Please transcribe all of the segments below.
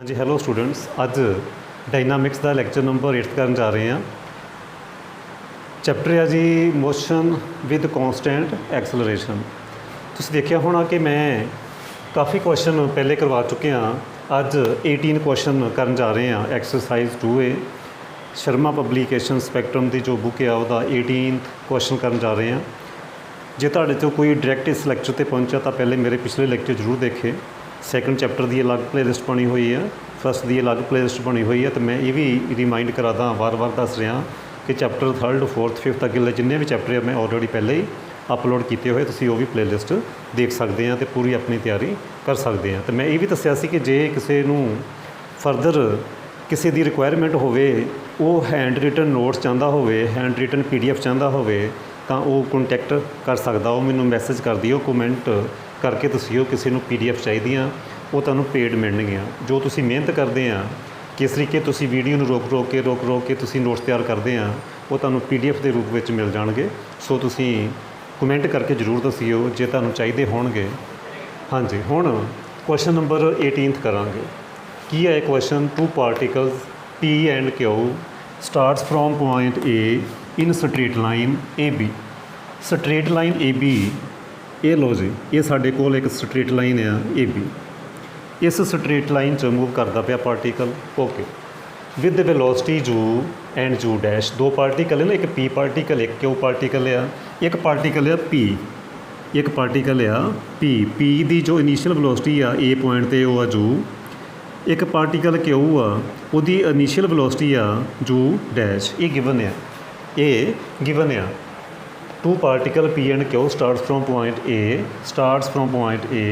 हाँ जी hello students, अज dynamics का lecture number 8 करन जा रहे हैं। चैप्टर है जी मोशन विद कॉन्सटेंट एक्सलरेशन। तुसीं देखिया होना कि मैं काफ़ी क्वेश्चन पहले करवा चुके हाँ। अज 18 क्वेश्चन करन जा रहे हैं। Exercise 2A Sharma publication spectrum की जो बुक है वह 18 क्वेश्चन करन जा रहे हैं। जे तुहाडे चों कोई डायरैक्ट इस लैक्चर पर पहुंचा तो पहले मेरे पिछले लैक्चर जरूर देखे। सैकेंड चैप्टर की अलग प्लेलिस्ट बनी हुई है, फस्ट की अलग प्लेलिस्ट बनी हुई है। तो मैं ये भी रिमाइंड करा दा, बार बार दस रहा कि चैप्टर 3rd 4th 5th अगले जिन्ने भी चैप्टर है मैं ऑलरेडी पहले ही अपलोड किए हुए, तुसीं वो भी प्लेलिस्ट देख सकते हैं तो पूरी अपनी तैयारी कर सकते हैं। तो मैं ये भी दसिया सी कि जे किसी नूं फरदर किसी की रिक्वायरमेंट होवे, वो हैंड रिटन नोट्स चाहता होवे, हैंड रिटन PDF चाहता होवे तो वो कॉन्टैक्ट कर सकता। वो मैनू मैसेज कर दिओ, कमेंट करके दसिओ किसी नूं PDF चाहिए, वो तुहानूं पेड मिलणगियां। जो तुसीं मेहनत करते हैं, किस तरीके तुसीं वीडियो नूं रोक रोक के तुसीं नोट्स तैयार करते हैं, वो तुहानूं PDF के रूप में मिल जाणगे। सो तुसीं कमेंट करके जरूर दसिओ जे तुहानूं चाहिए होणगे। हाँ जी, हुण क्वेश्चन नंबर 18 करांगे। की है question, two particles P and Q starts from point A in straight line AB। Straight line AB, ये लो जी, ये साडे कोल एक स्ट्रेट लाइन है AB। इस स्ट्रेट लाइन च मूव करता पाया particle, okay, with velocity U and U dash. दो पार्टिकल है ना, एक P पार्टिकल एक Q पार्टिकल है। एक पार्टिकल है P, एक पार्टिकल है P की जो इनिशियल वेलोसिटी आ A पॉइंट पर वो आ U। एक पार्टिकल Q आ, उसकी इनिशियल वेलोसिटी आ U डैश। ये गिवन है, ये गिवन है। Two particle P and Q starts from point A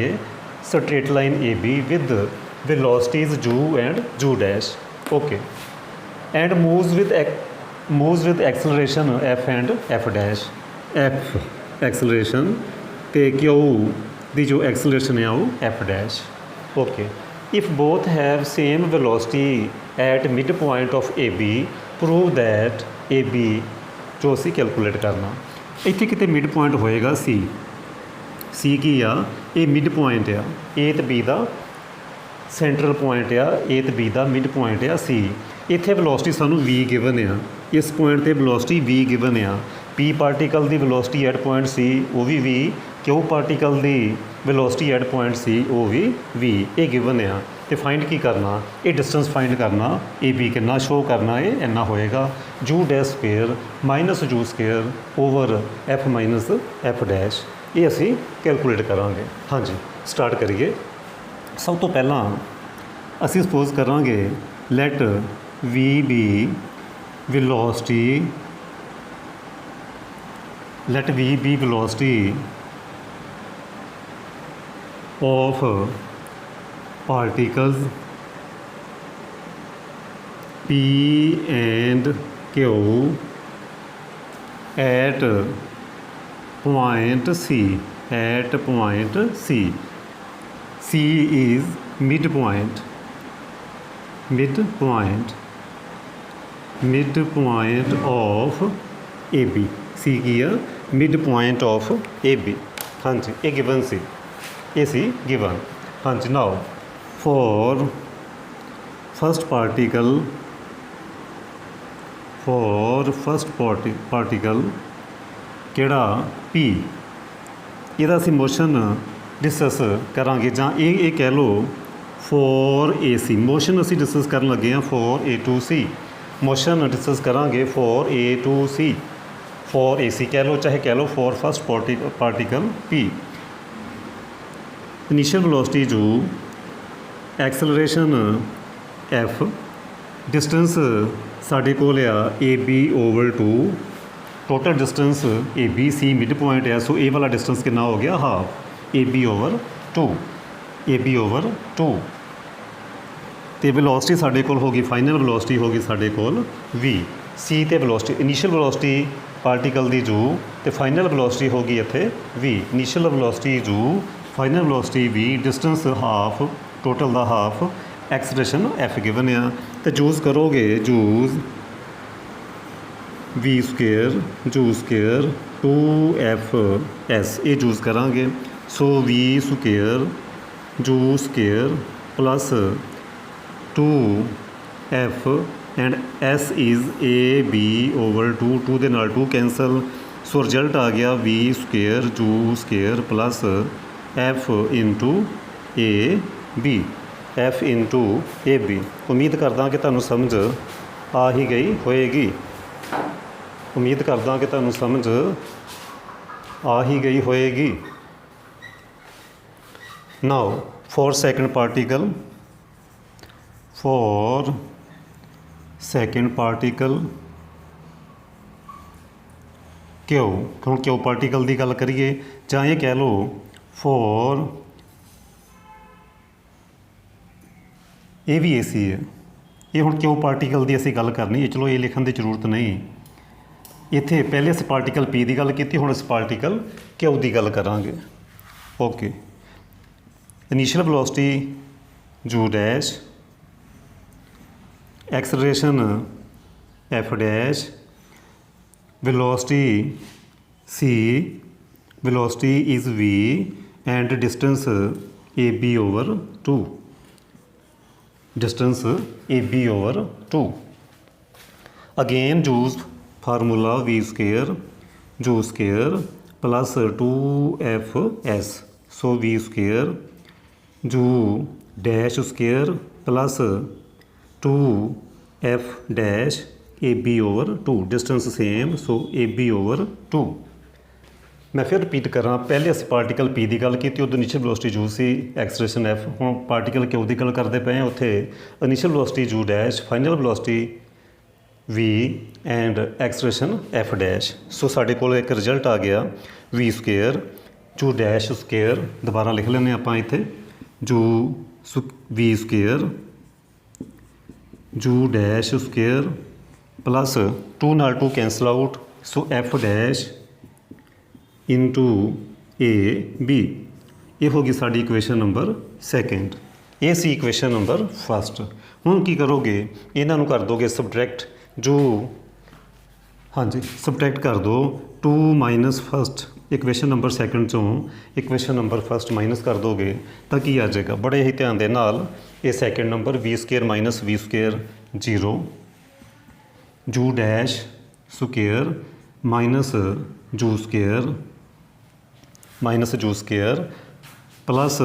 straight line AB with velocities U and U dash, okay, and moves with acceleration F and F dash। F acceleration ते Q दी जो acceleration है वो F dash, okay। If both have same velocity at midpoint of AB, prove that AB जो असी calculate करना। इत्थे किते mid point होएगा सी की आ, ये मिड पॉइंट आ, ए तो बी का सेंट्रल पॉइंट आ, ए तो बी का मिड पॉइंट आ सी। इत्थे वेलोसिटी सानू V गिवन आ, इस पॉइंट ते वेलोसिटी V गिवन आ। P पार्टिकल की वेलोसिटी एट पॉइंट C वो भी V, Q पार्टिकल की वेलोसिटी एट पॉइंट C वो भी V, ये गिवन आ। तो फाइंड की करना, ये डिस्टेंस फाइंड करना, AB कितना शो करना, ये इन्ना होएगा U dash square minus U square over F minus F dash. ये असी कैलकुलेट करांगे। हाँ जी, स्टार्ट करिए। सब तो पहला असी सपोज करांगे let V be velocity, let V be velocity of particles P and Q at point C, at point C। C is midpoint of AB। C की है midpoint of AB। हाँ जी, ये गिवन सी, ये सी given. हाँ जी, now for first particle केड़ा P, ਇਹਦਾ ਅਸੀਂ मोशन डिस्कस करांगे ਜਾਂ ਇਹ कह लो for AC। मोशन ਅਸੀਂ डिस्कस ਕਰਨ ਲੱਗੇ ਹਾਂ for A to C। Motion discuss करांगे for A to C, for AC कह लो, चाहे कह लो for first particle P। Initial velocity U, acceleration F, distance साढ़े कोल आ AB over 2, total distance ABC mid point है, सो ए वाला डिस्टेंस कितना हो गया हाफ AB ओवर 2। तो वेलोसिटी साढ़े कोल होगी, फाइनल वेलोसिटी होगी साढ़े कोल V। C ते वेलोसिटी, इनिशियल वेलोसिटी पार्टिकल दी U तो फाइनल वेलोसिटी होगी इत्थे V। Initial velocity U, final velocity V, distance half, total का हाफ, एक्सलरेशन F गिवन आ। तो यूज़ करोगे V स्क्वेयर 2FS, ये यूज़ करांगे। सो V स्क्वेयर U स्क्वेयर plus 2f and s is AB/2 2 ਦੇ ਨਾਲ 2 ਕੈਂਸਲ। ਸੋ ਰਿਜ਼ਲਟ ਆ ਗਿਆ v² ਜੂ square plus f into AB f into AB। ਉਮੀਦ ਕਰਦਾ ਕਿ ਤੁਹਾਨੂੰ ਸਮਝ ਆ ਹੀ ਗਈ ਹੋਏਗੀ। ਉਮੀਦ ਕਰਦਾ ਕਿ ਤੁਹਾਨੂੰ ਸਮਝ ਆ ਹੀ ਗਈ ਹੋਏਗੀ। ਨਾਓ ਫॉर सेकंड ਪਾਰਟੀਕਲ ਕਿਉ ਹੁਣ ਕਿਉ ਪਾਰਟੀਕਲ ਦੀ ਗੱਲ ਕਰੀਏ ਜਾਂ ਇਹ ਕਹਿ ਲਓ ਫॉर ਇਹ ਵੀ AC ਹੈ। ਇਹ ਹੁਣ ਕਿਉ ਪਾਰਟੀਕਲ ਦੀ ਅਸੀਂ ਗੱਲ ਕਰਨੀ ਹੈ। ਚਲੋ ਇਹ ਲਿਖਣ ਦੀ ਜ਼ਰੂਰਤ ਨਹੀਂ। ਇੱਥੇ ਪਹਿਲੇ ਅਸੀਂ ਪਾਰਟੀਕਲ P ਦੀ ਗੱਲ ਕੀਤੀ, ਹੁਣ ਅਸੀਂ ਪਾਰਟੀਕਲ Q ਦੀ ਗੱਲ ਕਰਾਂਗੇ। Okay, initial velocity u dash, acceleration f dash, velocity c, velocity is v and distance AB/2, distance AB/2। again use formula v² u square plus 2fs, so v² u dash square plus 2f dash AB/2, distance same, so AB/2। मैं फिर repeat करा, पहले अस particle P की गल की, उदों initial velocity u सी, acceleration f। हुण पार्टिकल Q की गल करते पे उत्थे initial velocity u dash, final velocity v and acceleration f dash. So साडे कोल एक रिजल्ट आ गया v² u डैश स्केयर, दोबारा लिख लेंगे आपां इत्थे u v² u dash square plus 2 नाल 2 कैंसल आउट, सो f डैश इंटू AB। ये होगी साड़ी इक्वेशन नंबर सैकेंड। ये सी इक्वेशन नंबर फस्ट। हुण की करोगे, इन्हों कर दोगे सबट्रैक्ट, जो हाँ जी सबट्रैक्ट कर दो 2 minus first equation number second चों इक्वेशन नंबर फस्ट माइनस कर दोगे तो की आ जाएगा। बड़े ही ध्यान दे नाल ये second number v² minus v² 0, u dash square minus u स्क्वेयर plus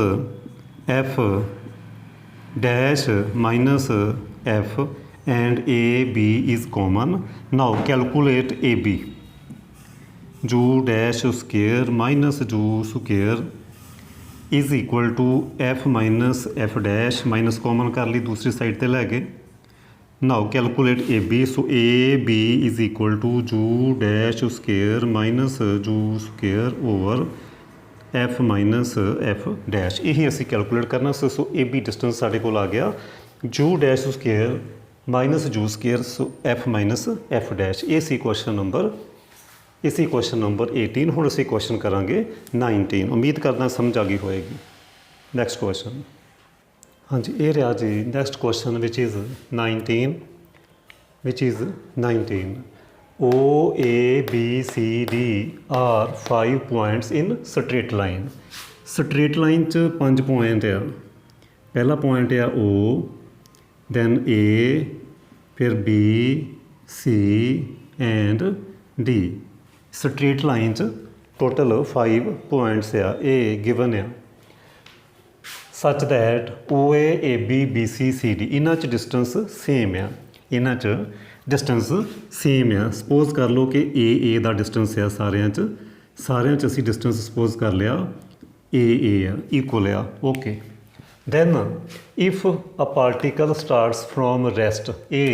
f dash minus f and AB is common. Now calculate AB, u dash square minus u square is equal to f minus f dash, minus common कर ली दूसरी side पर लै गए। Now calculate AB, so AB is equal to u dash square minus u square over f minus f dash. यही असी calculate करना। सो AB distance साढ़े को आ गया u dash square minus u square, so f minus f dash. ये सी question number, इसी क्वेश्चन नंबर 18। हुण असी क्वेश्चन करांगे 19। उम्मीद करना समझ आ गई होएगी। नैक्सट क्वेश्चन, हाँ जी ये रहा जी next question which is 19, OABCD are 5 points in straight line. Straight line च 5 पॉइंट आ। पहला पॉइंट आ O, दैन A, फिर B, C and D। Straight line च टोटल 5 पॉइंट्स आ। ए गिवन आ such that OA AB BC CD इन्हां च डिस्टेंस सेम आ। इन्हां च डिस्टेंस सेम आ। सपोज कर लो कि AA दा डिस्टेंस आ सारियां च असी डिस्टेंस सपोज कर लिया AA आ, इक्वल आ। Okay, then if a particle starts from rest, ये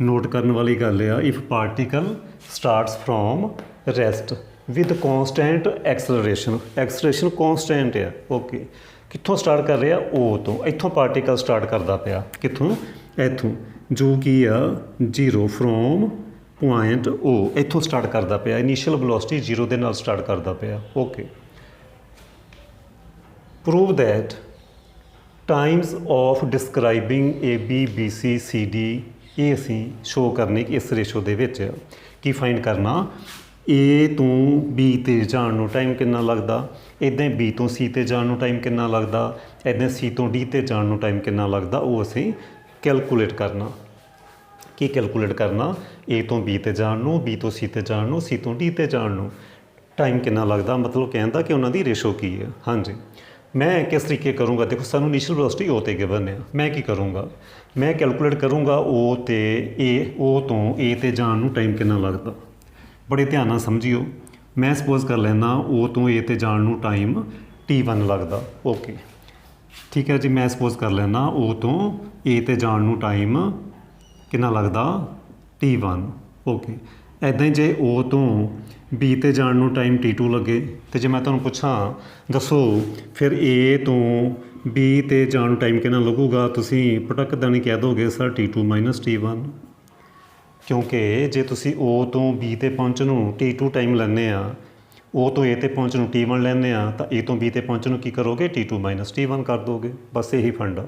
नोट करने वाली गल आ। If particle starts from rest with constant acceleration constant है। ओके, कित्थों स्टार्ट कर रहा O तो, इत्थों पार्टिकल स्टार्ट करता पाया, कित्थों इत्थों, जो कि आ 0 फ्रॉम पॉइंट O, इत्थों स्टार्ट करता पाया। इनीशियल वेलोसिटी 0 दे नाल स्टार्ट करता पाया। Okay, prove that times of describing AB BC CD, ये असी शो करने कि इस रेशो दे विच की फाइंड करना A तो B ते जाण नूं टाइम कितना लगदा, इदां B तो C ते जाण नूं टाइम कितना लगदा, इदां C तो D ते जाण नूं टाइम कितना लगदा, वो असी कैलकुलेट करना। की कैलकुलेट करना? ए तो बी ते जाण नूं, बी तो सी ते जाण नूं, सी तो डी ते जाण नूं टाइम कितना लगता, मतलब कहता कि उन्होंने रेशो की है। हाँ जी, मैं किस तरीके करूँगा? देखो सानू इनिशियल वेलोसिटी ओ ते गिवन है, मैं की करूँगा? मैं कैलकुलेट करूँगा ओ ते ए, ओ तो ए ते जाण नूं टाइम कितना लगता। बड़े ध्यान नाल समझियो, मैं सपोज कर लेना ओ तो ए ते जाण नूं टाइम T1 लगता। ओके ठीक है जी, मैं सपोज कर लेना ओ तो ए ते जाण नूं टाइम कितना लगता T1। ओके ऐदा ही जे ओ तो बी ते जाण नूं टाइम T2 लगे, तो जे मैं तुहानूं पुछां दसो फिर ए तो बी ते जाण नूं टाइम कितना लगूगा, तुसीं पटक देनी कह दोगे सर T2 - T1, क्योंकि जे तुसीं ओ तो बी ते पहुंचण नूं T2 टाइम लैंदे आ, ओ तो ए ते पहुंचण नूं T1 लैंदे आ, तो ए तो बी ते पहुंचण नूं की करोगे? T2 - T1 कर दोगे। बस यही फंड आ।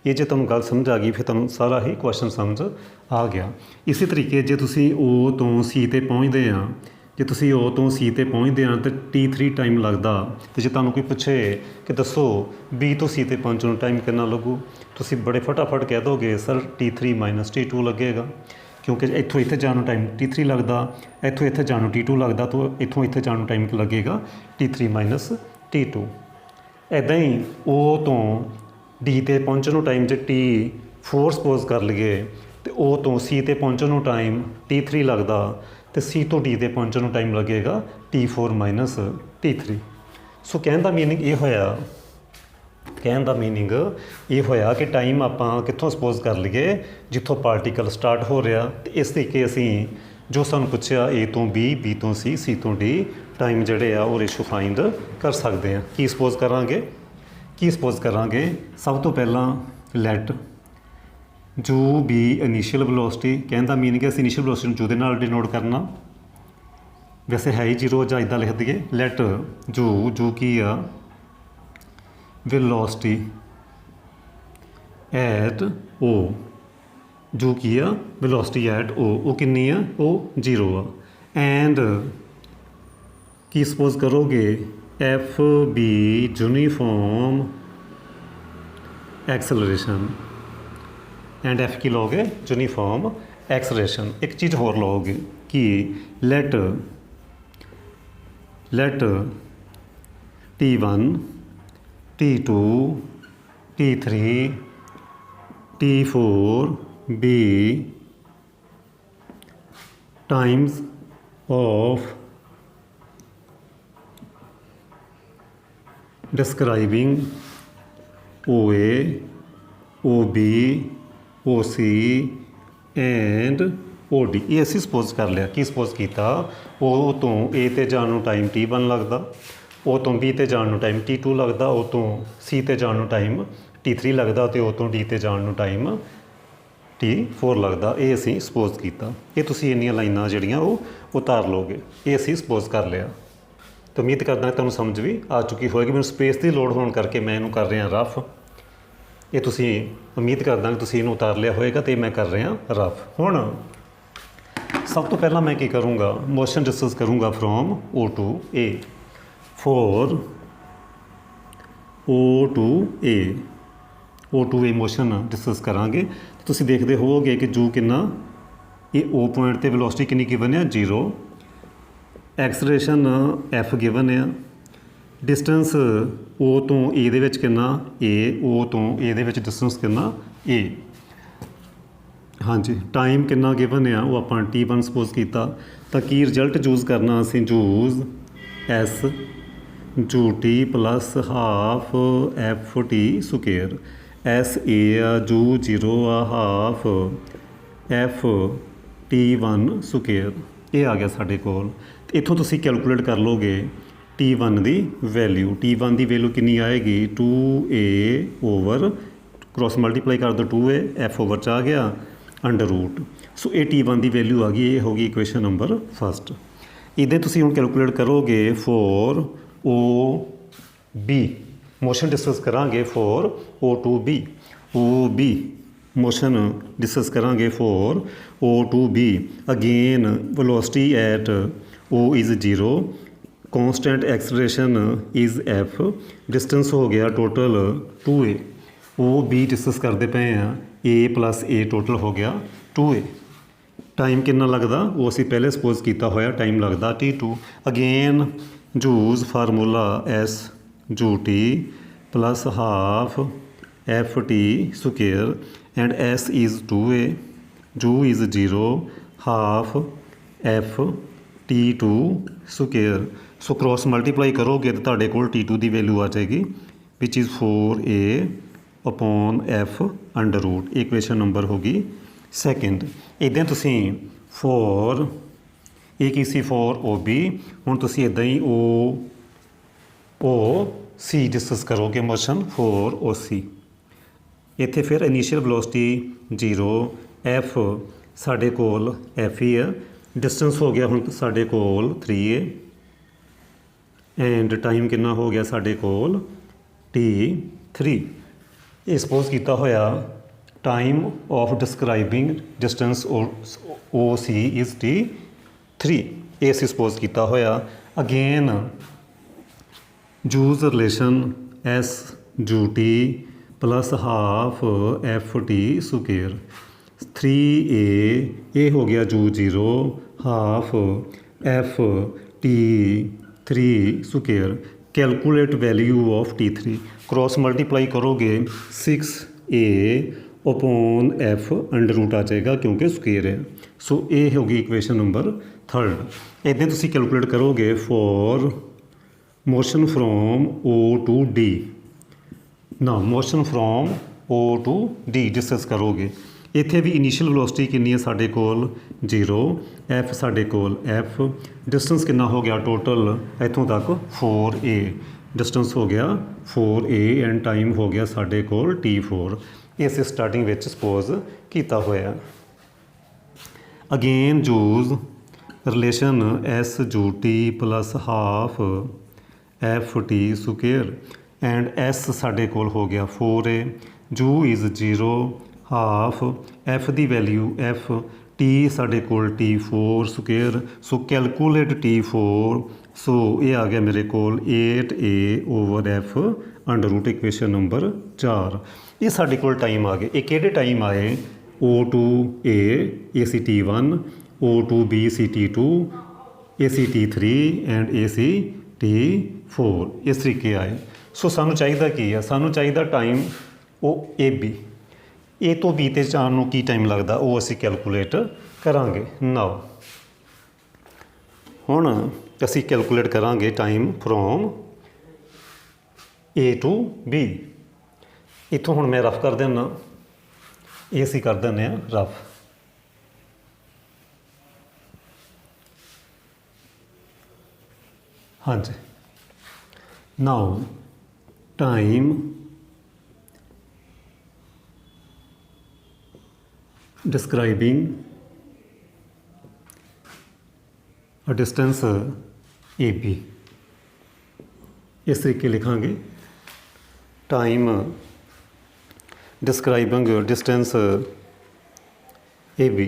ये जो तुहानूं गल समझ आ गई फिर तुहानूं सारा ही क्वेश्चन समझ आ गया। इसी तरीके जे तुसीं ओ तो सी ते पहुँचते आ, जे तुसीं ओ तो सी ते पहुँचते आ तो T3 टाइम लगता, तो जे तुहानूं कोई पूछे कि दसो बी तो सी ते पहुँचण नूं टाइम कितना लगू, तुसीं बड़े फटाफट कह दोगे सर T3 - T2 लगेगा, क्योंकि इत्थों इत्थे जाण नूं टाइम T3 लगता, इत्थों इत्थे जाण नूं T2 लगता, तो इत्थों इत्थे जाण नूं टाइम लगेगा T3 - T2। ऐदा ही ओ तो डी ते पहुँचण नूं टाइम जे T4 सपोज कर लीए, तो ओ तो सी ते पहुँचण नूं टाइम T3 लगता, तो सी तो डी ते पहुँचण नूं टाइम लगेगा T4 - T3। सो कहण दा मीनिंग ये होया, कहण दा मीनिंग ये होया कि टाइम आपां कित्थों सपोज कर लीए जित्थों पार्टिकल स्टार्ट हो रहा, तो इस तरीके असीं जो सानूं पुछया ए तो बी, बी तो सी तो डी टाइम जिहड़े आ वो रेशो फाइंड कर सकते हैं। की सपोज करांगे? की सपोज करांगे? सब तो पहला लैट जो बी इनिशियल वेलोसिटी, कहण दा मीनिंग है असीं इनिशियल वेलोसिटी नूं जो दे नाल डिनोट करना, वैसे है ही जीरो, ਜਾਂ इदां लिख दईए लैट जो की आ वेलोसिटी एट ओ, जो की आ वेलोसिटी एट ओ, वो कितनी आ? वो जीरो आ। एंड की सपोज करोगे f be uniform acceleration, and f की लोगे? Uniform acceleration. एक चीज़ होर लोगे कि let T1 T2 T3 T4 be times of describing OA, OB, OC and OD। ये असी सपोज कर लिया। की सपोज किया? ओ तो ए ते जाण नूं टाइम T1 लगता, ओ तो बी ते जाण नूं टाइम T2 लगता, ओ तो सी ते जाण नूं टाइम T3 लगता, तो ओ तो डी ते जाण नूं टाइम T4 लगता। ये असी सपोज किया। ये तुसीं इन्नियां लाइनां जिहड़ियां वो उतार लोगे। ये असी सपोज कर लिया। तो उम्मीद करदा तुहानूं समझ भी आ चुकी होएगी। मैनूं स्पेस की लोड़ होण करके मैं इहनूं कर रहा रफ। ये तुसीं उम्मीद करदा कि तुसीं इहनूं उतार लिया होएगा, तो मैं कर रहा रफ। हुण सब तो पहला मैं की करूँगा? मोशन डिस्कस करूँगा from O to A for O to A motion discuss करांगे। तुसीं देखते होवोगे कि जो कितना ये O पॉइंट ते वेलोसिटी कितनी गिवन है? 0। एक्सलरेशन F गिवन है। डिस्टेंस O तो A दे विच कितना? A। O तो A दे विच डिस्टेंस कितना? A। हाँ जी, टाइम कितना गिवन है? वो आपां T1 सपोज किया। तो की रिजल्ट चूज़ करना? असीं choose S u t plus half FT square. S a आ, जू 0 आ, हाफ FT1 स्क्वेयर। ये आ गया साढ़े कोल। इत्थों तुसीं कैलकुलेट कर लोगे T1 की वैल्यू। T1 की वैल्यू कितनी आएगी? 2A ओवर क्रॉस मल्टीप्लाई कर दो 2A, F ओवर च आ गया अंडर रूट। सो ये T1 की वैल्यू आ गई। ये होगी इक्वेशन नंबर फर्स्ट। इधर तुसीं हुण कैलकुलेट करोगे फॉर OB। मोशन डिस्कस करांगे for O to B। OB motion discuss करांगे for O to B। Again velocity at O is 0, constant acceleration is F, distance हो गया टोटल 2A। OB डिस्कस करते पे हैं। ए प्लस ए total हो गया 2a। Time कितना लगता वो असी पहले सपोज किया होया टाइम लगता t2। Again use formula S u t plus half f t square and S is 2a, जू is 0, half F t2 square. So cross multiply करोगे तो तुहाडे कोल t2 की वैल्यू आ जाएगी which is 4a upon f under root. Equation number होगी second. इदां तुसीं for a की सी फॉर ओ बी, हुण तुसीं इदां ही ओ सी डिस्कस करोगे मोशन फॉर ओ सी। इत्थे फिर इनीशियल वेलोसिटी 0, एफ साडे कोल एफ ही है, डिस्टेंस हो गया हुण साडे कोल 3a एंड टाइम कितना हो गया साडे कोल t3। ये सपोज किया होया time of describing distance O C is t3। ये असीं सपोज किया होया। Again use relation s u t plus half f t square. 3a ये हो गया u 0, half f t 3 square. Calculate value of t3। Cross multiply करोगे 6a upon f under root आ जाएगा क्योंकि स्क्वेयर है। सो ये होगी इक्वेशन नंबर थर्ड। इदां तुसीं कैलकुलेट करोगे for motion from O to D. ना motion from O to D discuss करोगे। इत्थे भी इनीशियल वेलोसिटी कितनी है साडे कोल 0, एफ साडे कोल एफ, डिस्टेंस कितना हो गया टोटल इत्थों तक 4a, डिस्टेंस हो गया 4a एंड टाइम हो गया साडे कोल t4। इस स्टार्टिंग विच सपोज किया होया। Again use relation s u t plus half f t square and S साडे कोल हो गया 4a, जू इज़ 0, हाफ एफ की वैल्यू एफ टी साडे कोल t4 स्क्वेयर। सो कैलकुलेट t4। सो ये आ गया मेरे कोल 8a over f under root. Equation number 4। ये साडे कोल टाइम आ गए। ये किहड़े टाइम आए O2A A C T1, O2B C T2, A C T3 and A C T4 इस तरीके आए। सो सानू चाहिदा की है, सानू चाहिदा टाइम ओ ए बी। ए तो बी ते जाण नूं की टाइम लगदा वो असीं कैलकुलेट करांगे। नाउ हुण असीं कैलकुलेट करांगे time from A to B. इत्थों हुण मैं रफ कर देना, ये असीं कर दिंदे हां रफ। हाँ जी। Now time describing a distance A B. इस तरीके लिखांगे time describing distance A B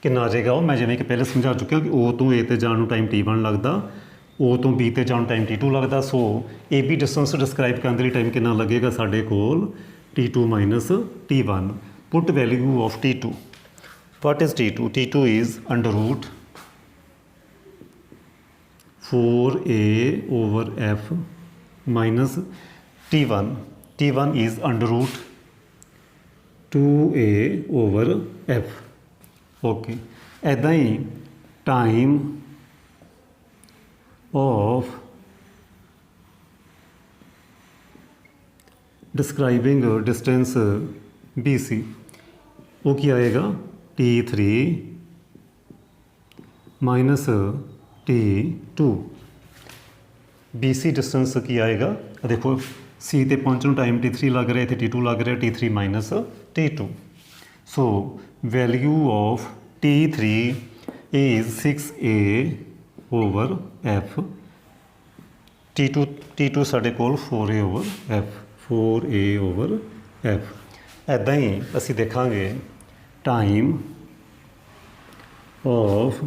कितना आ जाएगा। मैं जिवें कि पहले समझा चुका कि ओ तो ए ते जाण नूं टाइम T1 लगता, ओ तो बी ते जाण टाइम T2 लगता। So A B distance describe करने लिए टाइम कितना लगेगा साडे कोल T2 minus T1। Put value of T2। What is T2? T2 is under root 4a over f minus T1। T1 is under root 2a over f। Okay, ऐदा ही time of describing distance B C वो क्या आएगा T3 minus T2। B C distance की आएगा, देखो सी ते पहुँचने टाइम T3 लग रहा है, इतने T2 लग रहा है, T3 minus T2। So value of T3 is 6a over f। T2 साडे कोल 4a over f, 4a over f। ऐदा ही असी देखांगे time of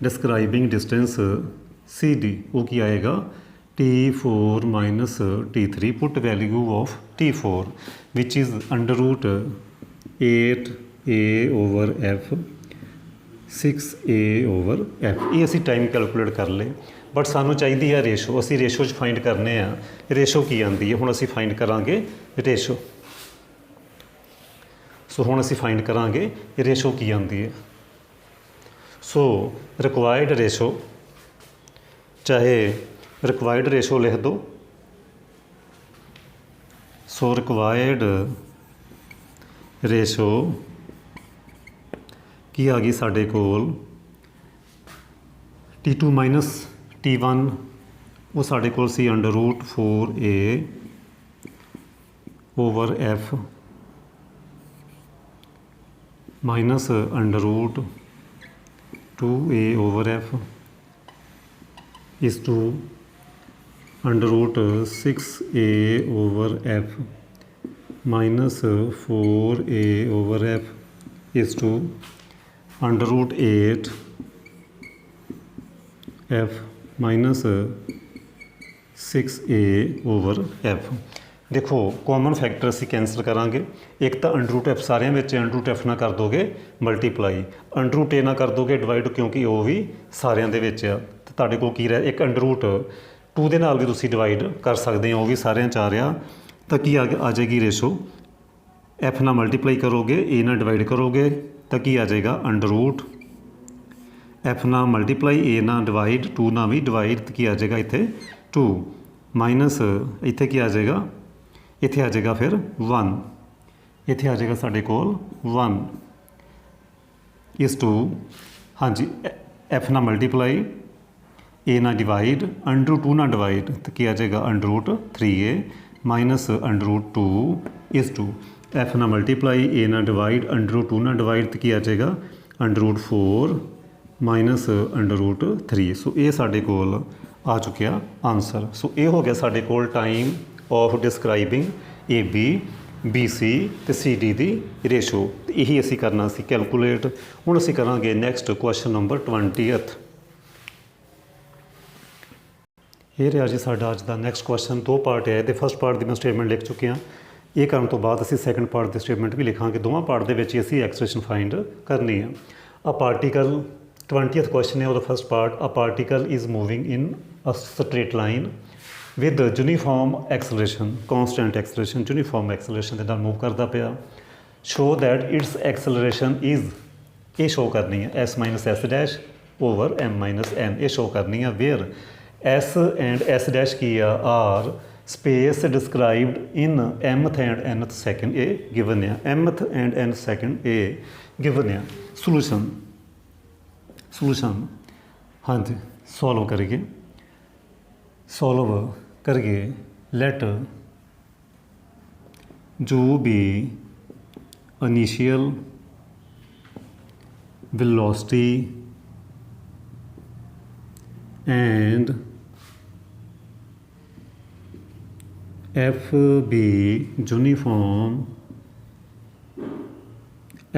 describing distance C D वो की आएगा T4 minus T3. Put value of T4 which is under root 8a over f 6a over f। ये ਅਸੀਂ टाइम कैलकुलेट कर ले बट सानू चाहिए है रेशो। असी रेशो च फाइंड करने आ रेशो की आती है। हुण असी फाइंड करांगे रेशो। सो हुण असी फाइंड करांगे रेशो की आती है। सो रिक्वायर्ड रेशो, चाहे रिक्वायर्ड रेशो लिख दो। सो रिक्वायर्ड रेशो की आ गई साडे कोल T2 माइनस T1 वो साडे कोल सी under root 4a over f minus under root 2a over f is to under root 6a over f minus 4a over f is to under root 8 f minus 6a over f। देखो common factor असी cancel करांगे। एक तो under root F सारिਆਂ ਵਿੱਚ under root F ना कर दोगे multiply, under root ए ना कर दोगे डिवाइड क्योंकि वो भी ਸਾਰਿਆਂ ਦੇ ਵਿੱਚ ਆ। ਤੇ ਤੁਹਾਡੇ ਕੋਲ ਕੀ ਰਹਿ ਇੱਕ ਅੰਡਰ रूट 2 ਦੇ ਨਾਲ ਵੀ ਤੁਸੀਂ ਡਿਵਾਈਡ ਕਰ ਸਕਦੇ ਹੋ, ਉਹ ਵੀ ਸਾਰਿਆਂ 'ਚ ਆ ਰਿਹਾ। ਤਾਂ ਕੀ ਆ ਜਾਏਗੀ ਰੇਸ਼ੋ एफ ਨਾਲ ਮਲਟੀਪਲਾਈ ਕਰੋਗੇ ए ਨਾਲ ਡਿਵਾਈਡ ਕਰੋਗੇ ਤਾਂ ਕੀ ਆ ਜਾਏਗਾ ਅੰਡਰ रूट एफ ਨਾਲ ਮਲਟੀਪਲਾਈ ए ਨਾਲ ਡਿਵਾਈਡ 2 ਨਾਲ ਵੀ ਡਿਵਾਈਡ ਕੀ ਆ ਜਾਏਗਾ ਇੱਥੇ 2 ਮਾਈਨਸ ਇੱਥੇ ਕੀ ਆ ਜਾਏਗਾ ਇੱਥੇ ਆ ਜਾਏਗਾ ਫਿਰ 1 ਇੱਥੇ ਆ ਜਾਏਗਾ ਸਾਡੇ ਕੋਲ 1 ਇਸ ਟੂ ਹਾਂਜੀ एफ ਨਾਲ ਮਲਟੀਪਲਾਈ ए ਨਾਲ ਡਿਵਾਈਡ ਅੰਡਰ 2 ਨਾਲ ਡਿਵਾਈਡ ਤਾਂ ਕੀ ਆ ਜਾਏਗਾ under root 3a minus under root 2 ਇਸ ਟੂ एफ ਨਾਲ ਮਲਟੀਪਲਾਈ ए ਨਾਲ ਡਿਵਾਈਡ ਅੰਡਰ रूट 2 ਨਾਲ ਡਿਵਾਈਡ ਤਾਂ ਕੀ ਆ ਜਾਏਗਾ under root 4 minus under root 3। So ਇਹ ਸਾਡੇ ਕੋਲ ਆ ਚੁੱਕਿਆ ਆਨਸਰ। ਸੋ ਇਹ ਹੋ ਗਿਆ ਸਾਡੇ ਕੋਲ time of describing A B C ते सी डी की रेशो। तो यही असी करना सी कैलकुलेट। हुण असी करांगे नैक्सट क्वेश्चन नंबर 20th। ये रहा जी साडा अज दा नैक्सट क्वेश्चन। 2 पार्ट है तो फस्ट पार्ट की मैं स्टेटमेंट लिख चुके हैं। ये करने तो बाद असी सैकेंड पार्ट की स्टेटमेंट भी लिखांगे। दोवां पार्ट के असी एक्सप्रेशन फाइंड करनी है। अ पार्टिकल 20th क्वेश्चन है वो first part. A particle is moving in a straight line with uniform acceleration, constant acceleration, uniform acceleration के नाल मूव करता पाया। Show that its acceleration is ये शो करनी है s minus s dash over m minus n. ये show करनी है where s and s dash की are space described in mth and nth second. ए गिवन है mth एंड nth सेकेंड ए गिवन है। सोल्यूशन हाँ जी सॉल्व करिए। सॉल्व करके लेट जो भी initial velocity and f be uniform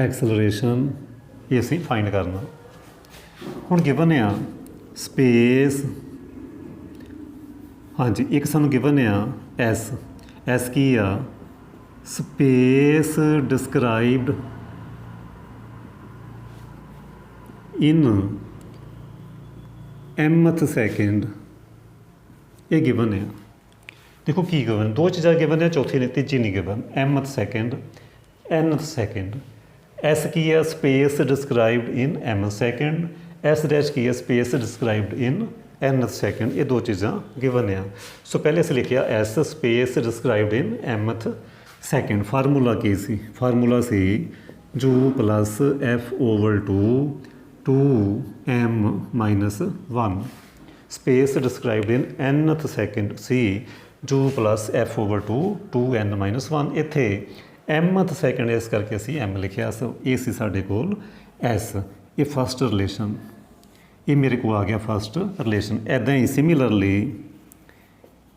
acceleration ये असीं फाइंड करना। हुण गिवन आ स्पेस हाँ जी एक सानू गिवन आ एस की आ space described in mth second. ये गिवन है। देखो की गिवन 2 चीज़ां गिवन है, चौथी ने तीजी नहीं given. mth second nth second. S की है space described in mth second, s dash की है space described in nth second. ये 2 चीज़ां गिवन है। सो पहले अस लिखिया s space described in mth second. Formula की सी? फार्मूला सी u plus f over 2 m minus 1। Space described in nth second सी u plus f over 2 n minus 1। इत्थे mth सेकेंड इस करके असी m लिखिया। सो ये सी साडे कोल एस। ये फस्ट रिलेशन ये मेरे को आ गया फस्ट रिलेशन। ऐदा ही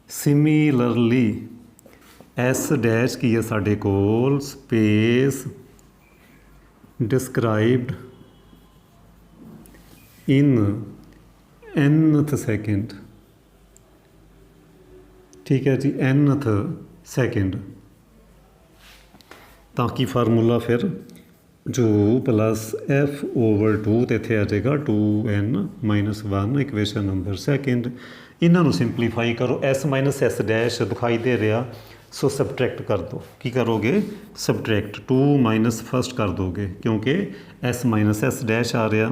सिमिलरली एस डैश की है साडे कोल space described in nth second ठीक है जी nth सैकेंड ਤਾਂ ਕੀ ਫਾਰਮੂਲਾ ਫਿਰ ਜੋ ਪਲੱਸ f ਓਵਰ 2 ਤੇ ਇੱਥੇ ਆ ਜਾਏਗਾ 2n-1 ਇਕੁਏਸ਼ਨ ਨੰਬਰ ਸੈਕਿੰਡ। ਇਹਨਾਂ ਨੂੰ ਸਿੰਪਲੀਫਾਈ ਕਰੋ। s ਮਾਈਨਸ s ਡੈਸ਼ ਦਿਖਾਈ ਦੇ ਰਿਹਾ, ਸੋ ਸਬਟਰੈਕਟ ਕਰ ਦਿਓ। ਕੀ ਕਰੋਗੇ? ਸਬਟਰੈਕਟ 2 ਮਾਈਨਸ ਫਸਟ ਕਰ ਦੋਗੇ ਕਿਉਂਕਿ s ਮਾਈਨਸ s ਡੈਸ਼ ਆ ਰਿਹਾ,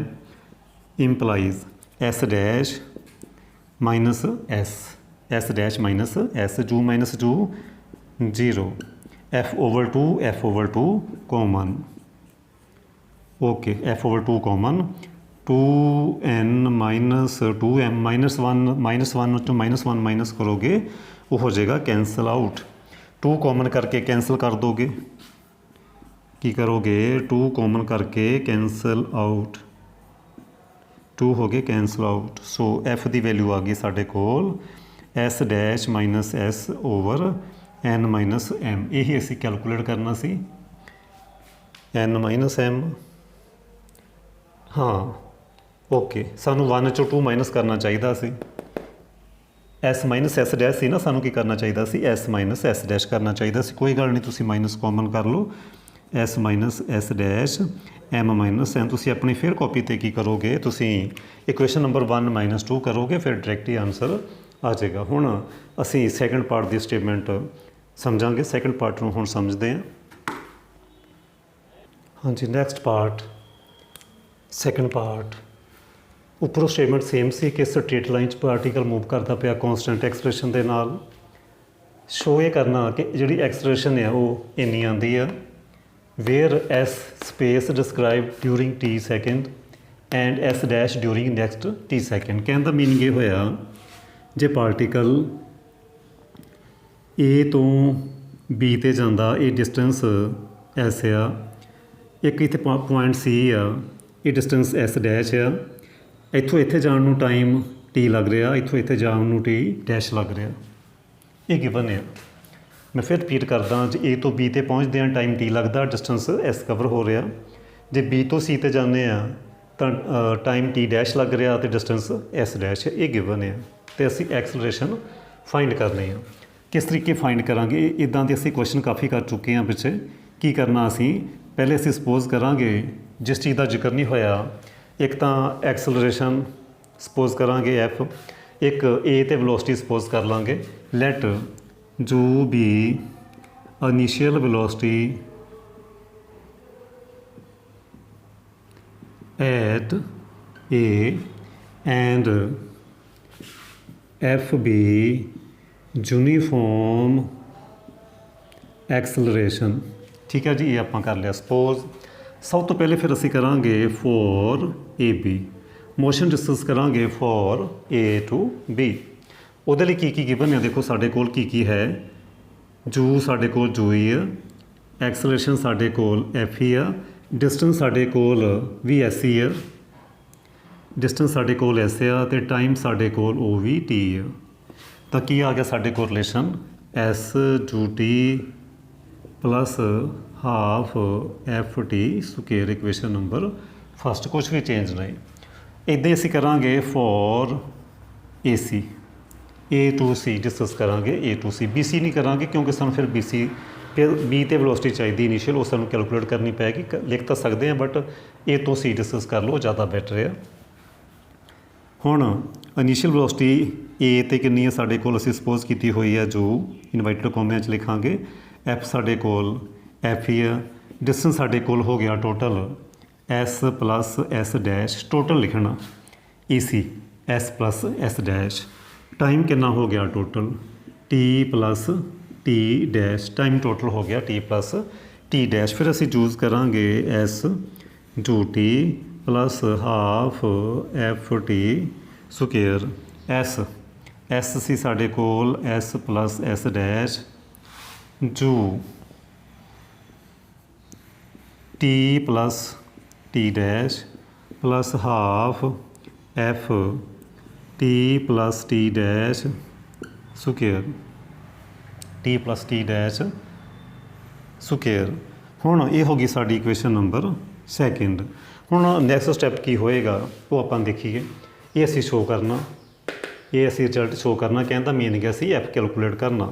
employees s dash minus s dash minus s, ਜੂ ਮਾਈਨਸ ਜੂ 0, f over 2 common, okay, f over 2 common, 2n minus 2m minus 1 to minus 1 minus करोगे वो हो जाएगा कैंसल आउट। 2 कॉमन करके कैंसिल कर दोगे, की करोगे 2 कॉमन करके कैंसल आउट, 2 हो गए कैंसल आउट। सो f की वैल्यू आ गई साढ़े कोल s dash minus s over n minus m, यही असी कैलकुलेट करना सी n माइनस m। हाँ ओके, सानू 1 चो 2 माइनस करना चाहिए सी, s minus s dash C ना, सानू की करना चाहिए सी s माइनस s डैश करना चाहिए सी। कोई गल नहीं, तुसी माइनस कॉमन कर लो, s minus s dash m minus n। तुसी अपनी फिर कॉपी ते की करोगे, तुसी इक्वेशन नंबर 1 माइनस 2 करोगे, फिर डायरैक्ट ही आंसर आ जाएगा। हुण असी सैकेंड पार्ट की स्टेटमेंट समझांगे, सैकेंड पार्ट ਨੂੰ ਹੁਣ ਸਮਝਦੇ ਹਾਂ। ਹਾਂਜੀ ਨੈਕਸਟ ਪਾਰਟ, ਸੈकेंड ਪਾर्ट। ਉੱਪਰੋਂ ਸਟੇਟਮੈਂਟ ਸੇਮ ਸੀ ਕਿ ਸਟ੍ਰੇਟ ਲਾਈਨ 'ਚ ਪਾਰਟੀਕਲ ਮੂਵ ਕਰਦਾ ਪਿਆ ਕੌਂਸਟੈਂਟ ਐਕਸਪ੍ਰੈਸ਼ਨ ਦੇ ਨਾਲ। ਸ਼ੋ ਇਹ ਕਰਨਾ ਕਿ ਜਿਹੜੀ ਐਕਸਪ੍ਰੈਸ਼ਨ ਹੈ ਉਹ ਇੰਨੀ ਆਉਂਦੀ ਆ, where s space describe during t second and s dash during next t second. ਕਹਿਣ ਦਾ ਮੀਨਿੰਗ ਇਹ ਹੋਇਆ ਜੇ ਪਾਰਟੀਕਲ ए तो B ਤੇ ਜਾਂਦਾ, ਇਹ ਡਿਸਟੈਂਸ S ਆ, ਇੱਕ ਇੱਥੇ ਪੁਆਇੰਟ C ਆ, ਇਹ ਡਿਸਟੈਂਸ S ਡੈਸ਼ ਆ, ਇੱਥੋਂ ਇੱਥੇ ਜਾਣ ਨੂੰ ਟਾਈਮ T ਲੱਗ ਰਿਹਾ, ਇੱਥੋਂ ਇੱਥੇ ਜਾਣ ਨੂੰ T ਡੈਸ਼ ਲੱਗ ਰਿਹਾ, ਇਹ ਗਿਵਨ ਆ। ਮੈਂ ਫਿਰ ਰਿਪੀਟ ਕਰਦਾ, ਜੇ A ਤੋਂ B ਤੇ ਪਹੁੰਚਦੇ ਹਾਂ ਟਾਈਮ T ਲੱਗਦਾ, ਡਿਸਟੈਂਸ S ਕਵਰ ਹੋ ਰਿਹਾ। ਜੇ B ਤੋਂ C ਤੇ ਜਾਂਦੇ ਆ ਤਾਂ ਟਾਈਮ T ਡੈਸ਼ ਲੱਗ ਰਿਹਾ ਅਤੇ ਡਿਸਟੈਂਸ S ਡੈਸ਼, ਇਹ ਗਿਵਨ ਆ। ਅਤੇ ਅਸੀਂ ਐਕਸਲਰੇਸ਼ਨ ਫਾइंड करनी है। किस तरीके फाइंड करांगे? इदां दे असीं क्वेश्चन काफ़ी कर चुके हैं पिछे। की करना असीं पहले असीं सपोज करांगे जिस चीज़ का जिक्र नहीं होया, एक तो एक्सलरेशन सपोज करांगे F, एक A ते वेलोसिटी सपोज कर लांगे। लैट जो भी initial velocity at A and F B uniform acceleration. ठीक है जी, ये आप कर लिया सपोज। सब तो पहले फिर असी करांगे for A B, motion discuss करांगे फॉर ए टू बी। ਉਹਦੇ ਲਈ ਕੀ ਗਿਵਨ ਹੈ ਦੇਖੋ ਸਾਡੇ ਕੋਲ ਕੀ ਹੈ। ਜੂ ਸਾਡੇ ਕੋਲ ਜੂ ਹੀ ਆ, ਐਕਸਲਰੇਸ਼ਨ ਸਾਡੇ ਕੋਲ ਐਫ ਹੀ ਆ, ਡਿਸਟੈਂਸ ਸਾਡੇ ਕੋਲ ਵੀ ਐਸ ਹੀ ਆ, ਡਿਸਟੈਂਸ ਸਾਡੇ ਕੋਲ ਐਸ ਆ ਅਤੇ ਟਾਈਮ ਸਾਡੇ ਕੋਲ ਉਹ ਵੀ ਟੀ ਆ। ਤਾਂ ਕੀ ਆ ਗਿਆ ਸਾਡੇ ਕੋਲ relation s u t plus half f t square, equation number first. ਕੁਛ ਵੀ ਚੇਂਜ ਨਹੀਂ। ਇੱਦਾਂ ਹੀ ਅਸੀਂ ਕਰਾਂਗੇ for A C, A to C discuss करांगे, A to C. B C नहीं करांगे क्योंकि सानू फिर बी सी फिर बी ते वेलोसिटी चाहिए इनिशियल, वो सानू कैलकुलेट करनी पैगी। लिख तो सकते हैं बट ए तो सी डिस्कस कर लो, ज़्यादा बैटर है। हुण इनिशियल वेलोसिटी ए ते कितनी है साडे कोल, असीं सपोज की हुई है जो इनवर्टेड कॉमिਆਂ 'ਚ लिखांगे। एफ साडे कोल एफ ही है, डिस्टेंस साडे कोल हो गया total s plus s dash, total लिखना ई सी s plus s dash. Time कितना हो गया total t plus t dash, time total हो गया टी प्लस टी डैश। फिर असीं चूज़ करांगे s u t plus half f t square. S c साडे कोल s plus s dash u t plus t dash plus half f t plus t dash square, t plus t dash square. हुण ये हो गई साडी equation number second. हुण next step की होएगा वो आपां देखीए। ये असीं शो करना ਇਹ ਅਸੀਂ ਰਿਜ਼ਲਟ ਸ਼ੋ ਕਰਨਾ। ਕਹਿਣ ਦਾ ਮੀਨਿੰਗ ਹੈ ਅਸੀਂ ਐਫ ਕੈਲਕੂਲੇਟ ਕਰਨਾ।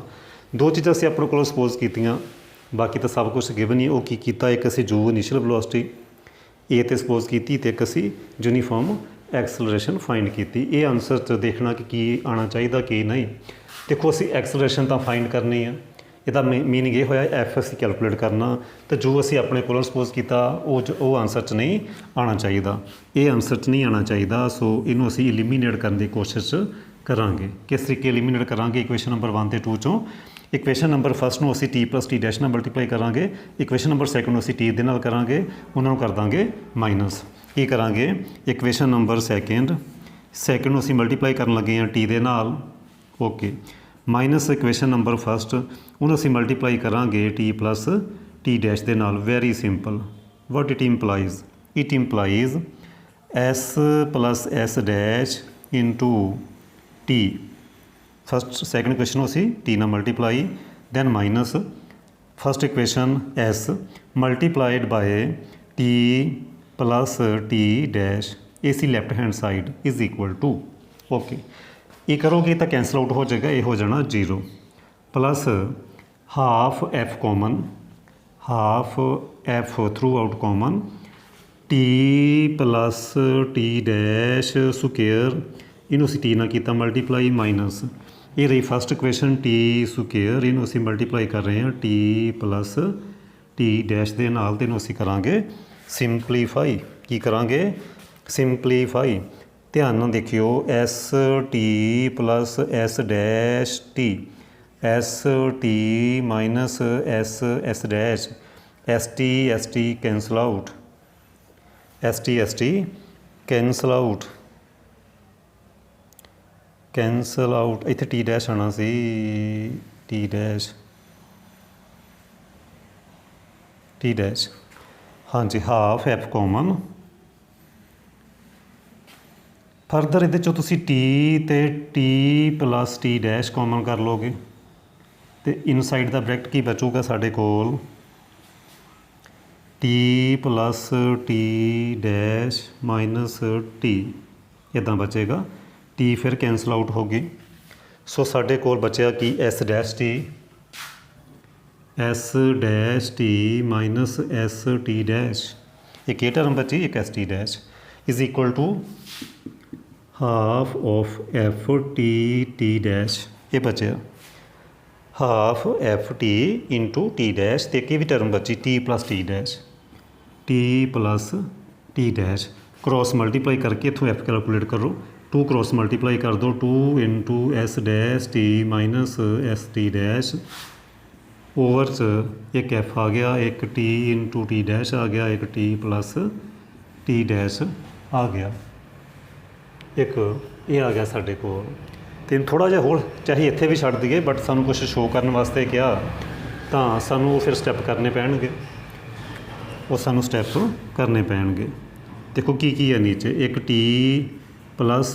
ਦੋ ਚੀਜ਼ਾਂ ਅਸੀਂ ਆਪਣੇ ਕੋਲੋਂ ਸਪੋਜ਼ ਕੀਤੀਆਂ, ਬਾਕੀ ਤਾਂ ਸਭ ਕੁਛ ਗਿਵਨ ਹੀ। ਉਹ ਕੀ ਕੀਤਾ, ਇੱਕ ਅਸੀਂ ਯੂ ਇਨੀਸ਼ੀਅਲ ਵੈਲੋਸਿਟੀ ਏ 'ਤੇ ਸਪੋਜ਼ ਕੀਤੀ ਅਤੇ ਇੱਕ ਅਸੀਂ ਯੂਨੀਫਾਰਮ ਐਕਸਲਰੇਸ਼ਨ ਫਾਈਂਡ ਕੀਤੀ। ਇਹ ਆਨਸਰ 'ਚ ਦੇਖਣਾ ਕਿ ਕੀ ਆਉਣਾ ਚਾਹੀਦਾ ਕੀ ਨਹੀਂ। ਦੇਖੋ ਅਸੀਂ ਐਕਸਲਰੇਸ਼ਨ ਤਾਂ ਫਾਈਂਡ ਕਰਨੀ ਆ, ਇਹਦਾ ਮੀਨਿੰਗ ਇਹ ਹੋਇਆ ਐਫ ਅਸੀਂ ਕੈਲਕੂਲੇਟ ਕਰਨਾ, ਅਤੇ ਜੋ ਅਸੀਂ ਆਪਣੇ ਕੋਲੋਂ ਸਪੋਜ਼ ਕੀਤਾ ਉਹ ਆਨਸਰ 'ਚ ਨਹੀਂ ਆਉਣਾ ਚਾਹੀਦਾ। ਇਹ ਆਨਸਰ 'ਚ ਨਹੀਂ ਆਉਣਾ ਚਾਹੀਦਾ। ਸੋ ਇਹਨੂੰ ਅਸੀਂ ਇਲੀਮੀਨੇਟ ਕਰਨ ਦੀ ਕੋਸ਼ਿਸ਼ ਕਰਾਂਗੇ। ਕਿਸ ਤਰੀਕੇ ਇਲੀਮੀਨੇਟ ਕਰਾਂਗੇ? ਇਕੁਏਸ਼ਨ ਨੰਬਰ 1 ਅਤੇ 2 ਚੋਂ ਇਕੁਏਸ਼ਨ ਨੰਬਰ ਫਸਟ ਨੂੰ ਅਸੀਂ ਟੀ ਪਲੱਸ ਟੀ ਡੈਸ਼ ਨਾਲ ਮਲਟੀਪਲਾਈ ਕਰਾਂਗੇ। ਇਕੁਏਸ਼ਨ ਨੰਬਰ ਸੈਕਿੰਡ ਨੂੰ ਅਸੀਂ ਟੀ ਦੇ ਨਾਲ ਕਰਾਂਗੇ, ਉਹਨਾਂ ਨੂੰ ਕਰ ਦਾਂਗੇ ਮਾਈਨਸ। ਕੀ ਕਰਾਂਗੇ? ਇਕੁਏਸ਼ਨ ਨੰਬਰ ਸੈਕਿੰਡ ਨੂੰ ਅਸੀਂ ਮਲਟੀਪਲਾਈ ਕਰਨ ਲੱਗੇ ਹਾਂ ਟੀ ਦੇ ਨਾਲ, okay, minus equation number first ਉਹਨੂੰ ਅਸੀਂ ਮਲਟੀਪਲਾਈ ਕਰਾਂਗੇ ਟੀ ਪਲੱਸ ਟੀ ਡੈਸ਼ ਦੇ ਨਾਲ। Very simple. What it implies? It implies s plus s dash into t. First second equation ਨੂੰ ਅਸੀਂ ਟੀ ਨਾਲ multiply, then minus first equation s multiplied by t plus t dash ਏ ਸੀ left hand side is equal to, okay. ਇਹ ਕਰੋਗੇ ਤਾਂ cancel out ਹੋ ਜਾਏਗਾ, ਇਹ ਹੋ ਜਾਣਾ 0 plus half F common, half F through out common, T plus t dash square, ਇਹਨੂੰ ਅਸੀਂ ਟੀ ਨਾਲ ਕੀਤਾ ਮਲਟੀਪਲਾਈ, ਮਾਈਨਸ ਇਹ ਰਹੀ ਫਸਟ ਇਕੁਏਸ਼ਨ ਟੀ ਸਕੁਏਅਰ, ਇਹਨੂੰ ਅਸੀਂ ਮਲਟੀਪਲਾਈ ਕਰ ਰਹੇ ਹਾਂ ਟੀ ਪਲੱਸ ਟੀ ਡੈਸ਼ ਦੇ ਨਾਲ, ਤੇ ਇਹਨੂੰ ਅਸੀਂ ਕਰਾਂਗੇ ਸਿੰਪਲੀਫਾਈ। ਕੀ ਕਰਾਂਗੇ? ਸਿੰਪਲੀਫਾਈ। ਧਿਆਨ ਨਾਲ ਦੇਖਿਓ, S T plus s dash T, S T minus S dash, S T cancel out, S T cancel out, cancel out. ਇੱਥੇ ਟੀ ਡੈਸ਼ ਆਉਣਾ ਸੀ, ਟੀ ਡੈਸ਼ ਹਾਂਜੀ, ਹਾਫ ਐਫ ਕਾਮਨ। ਫਰਦਰ ਇਹਦੇ 'ਚੋਂ ਤੁਸੀਂ ਟੀ ਅਤੇ T plus t dash common ਕਰ ਲਓਗੇ, ਅਤੇ ਇਨਸਾਈਡ ਦਾ ਬ੍ਰੈਕਟ ਕੀ ਬਚੂਗਾ ਸਾਡੇ ਕੋਲ? T plus t dash minus T, ਇੱਦਾਂ ਬਚੇਗਾ। ਟੀ ਫਿਰ ਕੈਂਸਲ ਆਊਟ ਹੋ ਗਈ। ਸੋ ਸਾਡੇ ਕੋਲ ਬਚਿਆ ਕੀ? S dash t minus s t dash, ਇੱਕ ਇਹ ਟਰਮ ਬਚੀ, ਇੱਕ s t dash is equal to half of f t dash. ਇਹ ਬਚਿਆ half f t into t dash, ਅਤੇ ਕੀ ਵੀ ਟਰਮ ਬਚੀ? T plus t dash. Cross multiply ਕਰਕੇ ਇੱਥੋਂ ਐਫ ਕੈਲਕੂਲੇਟ ਕਰੋ। 2 ਕ੍ਰੋਸ ਮਲਟੀਪਲਾਈ ਕਰ ਦਿਓ, 2 into S dash t minus s t dash, over 'ਚ ਇੱਕ ਐਫ ਆ ਗਿਆ, ਇੱਕ ਟੀ ਇੰਟੂ ਟੀ ਡੈਸ਼ ਆ ਗਿਆ, ਇੱਕ ਟੀ ਪਲੱਸ ਟੀ ਡੈਸ਼ ਆ ਗਿਆ, ਇੱਕ ਇਹ ਆ ਗਿਆ ਸਾਡੇ ਕੋਲ। ਅਤੇ ਥੋੜ੍ਹਾ ਜਿਹਾ ਹੋਰ ਚਾਹੇ ਇੱਥੇ ਵੀ ਛੱਡ ਦਈਏ, ਬਟ ਸਾਨੂੰ ਕੁਛ ਸ਼ੋਅ ਕਰਨ ਵਾਸਤੇ ਕਿਹਾ ਤਾਂ ਸਾਨੂੰ ਫਿਰ ਸਟੈਪ ਕਰਨੇ ਪੈਣਗੇ, ਉਹ ਸਾਨੂੰ ਸਟੈਪ ਕਰਨੇ ਪੈਣਗੇ। ਦੇਖੋ ਕੀ ਹੈ ਨੀਚੇ, ਇੱਕ ਟੀ ਪਲੱਸ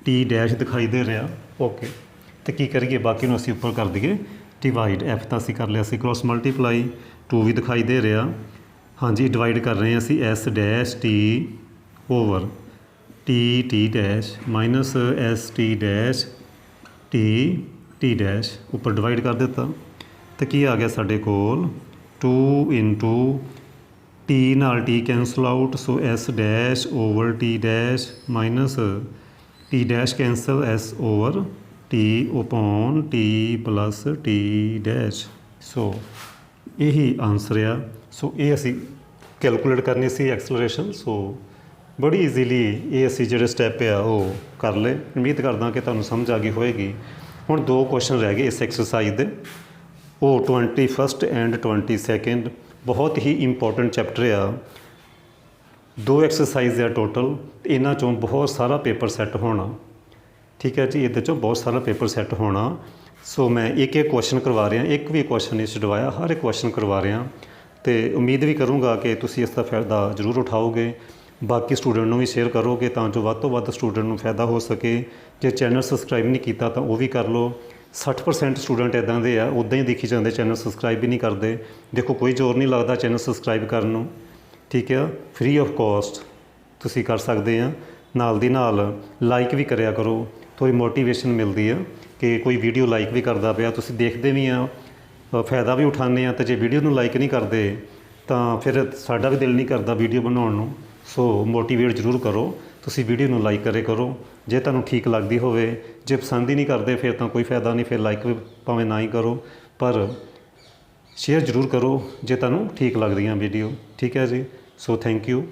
ਟੀ ਡੈਸ਼ ਦਿਖਾਈ ਦੇ ਰਿਹਾ, ਓਕੇ। ਅਤੇ ਕੀ ਕਰੀਏ? ਬਾਕੀ ਨੂੰ ਅਸੀਂ ਉੱਪਰ ਕਰ ਦਈਏ ਡਿਵਾਈਡ। ਐਫ ਤਾਂ ਅਸੀਂ ਕਰ ਲਿਆ ਸੀ ਕ੍ਰੋਸ ਮਲਟੀਪਲਾਈ, 2 ਵੀ ਦਿਖਾਈ ਦੇ ਰਿਹਾ, ਹਾਂਜੀ। ਡਿਵਾਈਡ ਕਰ ਰਹੇ ਹਾਂ ਅਸੀਂ s dash t over t dash minus s t dash t dash, ਉੱਪਰ ਡਿਵਾਈਡ ਕਰ ਦਿੱਤਾ। ਅਤੇ ਕੀ ਆ ਗਿਆ ਸਾਡੇ ਕੋਲ? 2 ਇੰਟੂ ਟੀ ਨਾਲ t cancel out, so s dash over t dash minus t dash cancel, s over t upon t plus t dash. So ਇਹੀ ਆਨਸਰ ਆ। ਸੋ ਇਹ ਅਸੀਂ ਕੈਲਕੂਲੇਟ ਕਰਨੀ ਸੀ ਐਕਸਲਰੇਸ਼ਨ। ਸੋ ਬੜੀ ਈਜ਼ੀਲੀ ਇਹ ਅਸੀਂ ਜਿਹੜੇ ਸਟੈਪ ਆ ਉਹ ਕਰ ਲਏ। ਉਮੀਦ ਕਰਦਾ ਕਿ ਤੁਹਾਨੂੰ ਸਮਝ ਆ ਗਈ ਹੋਏਗੀ। ਹੁਣ 2 ਕੁਐਸਚਨ ਰਹਿ ਗਏ ਇਸ ਐਕਸਰਸਾਈਜ਼ ਦੇ, ਉਹ 21 ਐਂਡ 22 ਬਹੁਤ ਹੀ ਇੰਪੋਰਟੈਂਟ ਚੈਪਟਰ ਆ। 2 ਐਕਸਰਸਾਈਜ਼ ਆ ਟੋਟਲ, ਇਹਨਾਂ 'ਚੋਂ ਬਹੁਤ ਸਾਰਾ ਪੇਪਰ ਸੈੱਟ ਹੋਣਾ, ਠੀਕ ਹੈ ਜੀ। ਇਹਦੇ 'ਚੋਂ ਬਹੁਤ ਸਾਰਾ ਪੇਪਰ ਸੈੱਟ ਹੋਣਾ। ਸੋ ਮੈਂ ਇੱਕ ਕੁਐਸਚਨ ਕਰਵਾ ਰਿਹਾ, ਇੱਕ ਵੀ ਕੁਐਸਚਨ ਨਹੀਂ ਛਡਵਾਇਆ, ਹਰ ਇੱਕ ਕੁਐਸਚਨ ਕਰਵਾ ਰਿਹਾ, ਅਤੇ ਉਮੀਦ ਵੀ ਕਰੂੰਗਾ ਕਿ ਤੁਸੀਂ ਇਸ ਦਾ ਫਾਇਦਾ ਜ਼ਰੂਰ ਉਠਾਓਗੇ। ਬਾਕੀ ਸਟੂਡੈਂਟ ਨੂੰ ਵੀ ਸ਼ੇਅਰ ਕਰੋਗੇ ਤਾਂ ਜੋ ਵੱਧ ਤੋਂ ਵੱਧ ਸਟੂਡੈਂਟ ਨੂੰ ਫਾਇਦਾ ਹੋ ਸਕੇ। ਜੇ ਚੈਨਲ ਸਬਸਕ੍ਰਾਈਬ ਨਹੀਂ ਕੀਤਾ ਤਾਂ ਉਹ ਵੀ ਕਰ ਲਓ। 60% ਸਟੂਡੈਂਟ ਇੱਦਾਂ ਦੇ ਆ, ਉੱਦਾਂ ਹੀ ਦੇਖੀ ਜਾਂਦੇ, ਚੈਨਲ ਸਬਸਕ੍ਰਾਈਬ ਵੀ ਨਹੀਂ ਕਰਦੇ। ਦੇਖੋ ਕੋਈ ਜ਼ੋਰ ਨਹੀਂ ਲੱਗਦਾ ਚੈਨਲ ਸਬਸਕ੍ਰਾਈਬ ਕਰਨ ਨੂੰ, ਠੀਕ ਆ, ਫ੍ਰੀ ਆਫ ਕੋਸਟ ਤੁਸੀਂ ਕਰ ਸਕਦੇ ਆ। ਨਾਲ ਦੀ ਨਾਲ ਲਾਈਕ ਵੀ ਕਰਿਆ ਕਰੋ, ਥੋੜ੍ਹੀ ਮੋਟੀਵੇਸ਼ਨ ਮਿਲਦੀ ਆ ਕਿ ਕੋਈ ਵੀਡੀਓ ਲਾਈਕ ਵੀ ਕਰਦਾ ਪਿਆ, ਤੁਸੀਂ ਦੇਖਦੇ ਵੀ ਆ, ਫਾਇਦਾ ਵੀ ਉਠਾਉਂਦੇ ਆ, ਅਤੇ ਜੇ ਵੀਡੀਓ ਨੂੰ ਲਾਈਕ ਨਹੀਂ ਕਰਦੇ ਤਾਂ ਫਿਰ ਸਾਡਾ ਵੀ ਦਿਲ ਨਹੀਂ ਕਰਦਾ ਵੀਡੀਓ ਬਣਾਉਣ ਨੂੰ। ਸੋ ਮੋਟੀਵੇਟ ਜ਼ਰੂਰ ਕਰੋ, ਤੁਸੀਂ ਵੀਡੀਓ ਨੂੰ ਲਾਈਕ ਕਰੇ ਕਰੋ ਜੇ ਤੁਹਾਨੂੰ ਠੀਕ ਲੱਗਦੀ ਹੋਵੇ। ਜੇ ਪਸੰਦ ਹੀ ਨਹੀਂ ਕਰਦੇ ਫਿਰ ਤਾਂ ਕੋਈ ਫਾਇਦਾ ਨਹੀਂ, ਫਿਰ ਲਾਈਕ ਵੀ ਭਾਵੇਂ ਨਾ ਹੀ ਕਰੋ, ਪਰ ਸ਼ੇਅਰ ਜ਼ਰੂਰ ਕਰੋ ਜੇ ਤੁਹਾਨੂੰ ਠੀਕ ਲੱਗਦੀਆਂ ਵੀਡੀਓ। ਠੀਕ ਹੈ ਜੀ, ਸੋ ਥੈਂਕ ਯੂ।